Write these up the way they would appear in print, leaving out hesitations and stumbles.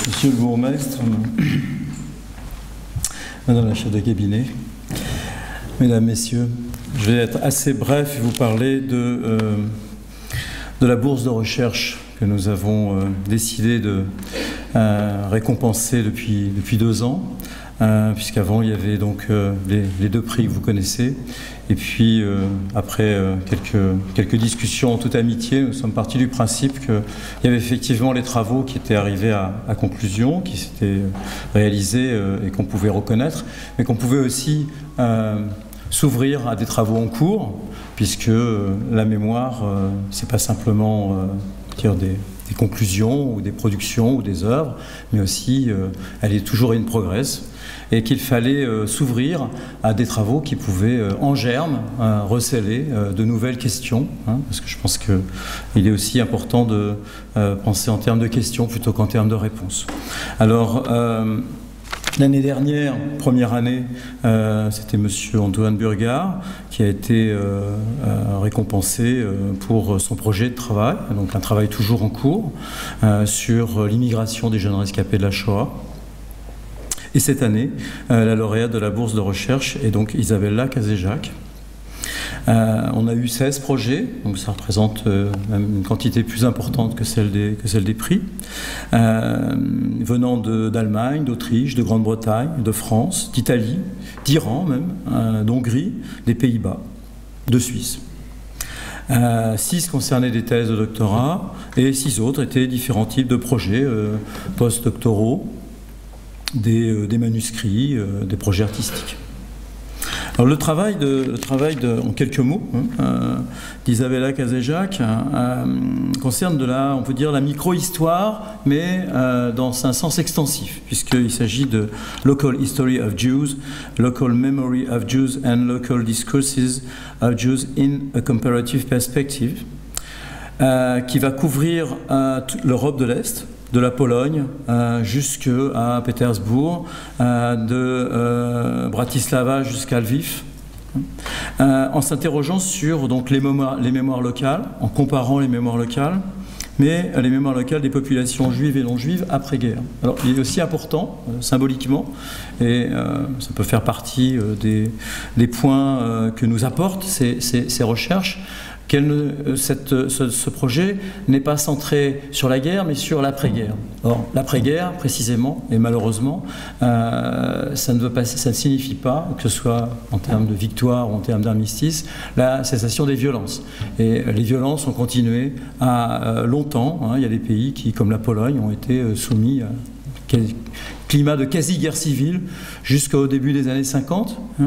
Monsieur le bourgmestre, Madame la chef de cabinet, Mesdames, Messieurs, je vais être assez bref et vous parler de la bourse de recherche que nous avons décidé de récompenser depuis 2 ans, puisqu'avant il y avait donc les 2 prix que vous connaissez, et puis après quelques discussions en toute amitié, nous sommes partis du principe qu'il y avait effectivement les travaux qui étaient arrivés à conclusion, qui s'étaient réalisés et qu'on pouvait reconnaître, mais qu'on pouvait aussi s'ouvrir à des travaux en cours, puisque la mémoire, c'est pas simplement des conclusions ou des productions ou des œuvres, mais aussi elle est toujours in progress, et qu'il fallait s'ouvrir à des travaux qui pouvaient en germe receler de nouvelles questions, parce que je pense qu'il est aussi important de penser en termes de questions plutôt qu'en termes de réponses. Alors, l'année dernière, première année, c'était Monsieur Antoine Burgard qui a été récompensé pour son projet de travail, donc un travail toujours en cours, sur l'immigration des jeunes rescapés de la Shoah. Et cette année, la lauréate de la bourse de recherche est donc Isabella Cazejac. On a eu 16 projets, donc ça représente une quantité plus importante que celle des prix, venant d'Allemagne, d'Autriche, de Grande-Bretagne, de France, d'Italie, d'Iran même, d'Hongrie, des Pays-Bas, de Suisse. 6 concernaient des thèses de doctorat et 6 autres étaient différents types de projets post-doctoraux, des manuscrits, des projets artistiques. Alors le travail en quelques mots, d'Isabella Cazejac concerne on peut dire la micro-histoire, mais dans un sens extensif, puisqu'il s'agit de Local History of Jews, Local Memory of Jews and Local Discourses of Jews in a Comparative Perspective, qui va couvrir l'Europe de l'Est, de la Pologne jusqu'à Pétersbourg, de Bratislava jusqu'à Lviv, en s'interrogeant sur donc, les mémoires locales, en comparant les mémoires locales, mais les mémoires locales des populations juives et non juives après-guerre. Alors il est aussi important, symboliquement, et ça peut faire partie des points que nous apportent ces recherches, ce projet n'est pas centré sur la guerre, mais sur l'après-guerre. Or, l'après-guerre, précisément, et malheureusement, ça ne signifie pas, que ce soit en termes de victoire ou en termes d'armistice, la cessation des violences. Et les violences ont continué longtemps. Il y a des pays qui, comme la Pologne, ont été soumis à climat de quasi-guerre civile jusqu'au début des années 50. On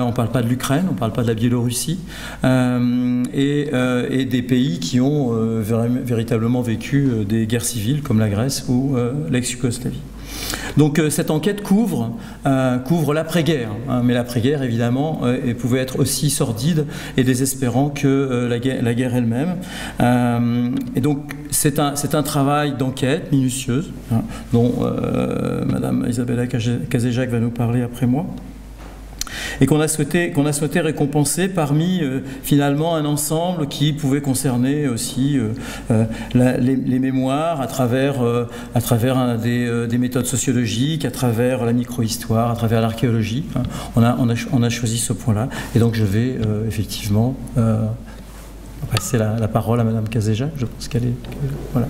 ne parle pas de l'Ukraine, on ne parle pas de la Biélorussie, et des pays qui ont véritablement vécu des guerres civiles comme la Grèce ou l'ex-Yougoslavie. Donc cette enquête couvre l'après-guerre, mais l'après-guerre évidemment pouvait être aussi sordide et désespérant que la guerre elle-même. Et donc c'est un travail d'enquête minutieuse, dont Madame Isabella Cazejac va nous parler après moi, et qu'on a souhaité récompenser parmi finalement un ensemble qui pouvait concerner aussi les mémoires à travers des méthodes sociologiques, à travers la micro-histoire, à travers l'archéologie. On a choisi ce point-là, et donc je vais effectivement passer la parole à Madame Cazejac. Je pense qu'elle est... Voilà.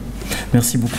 Merci beaucoup.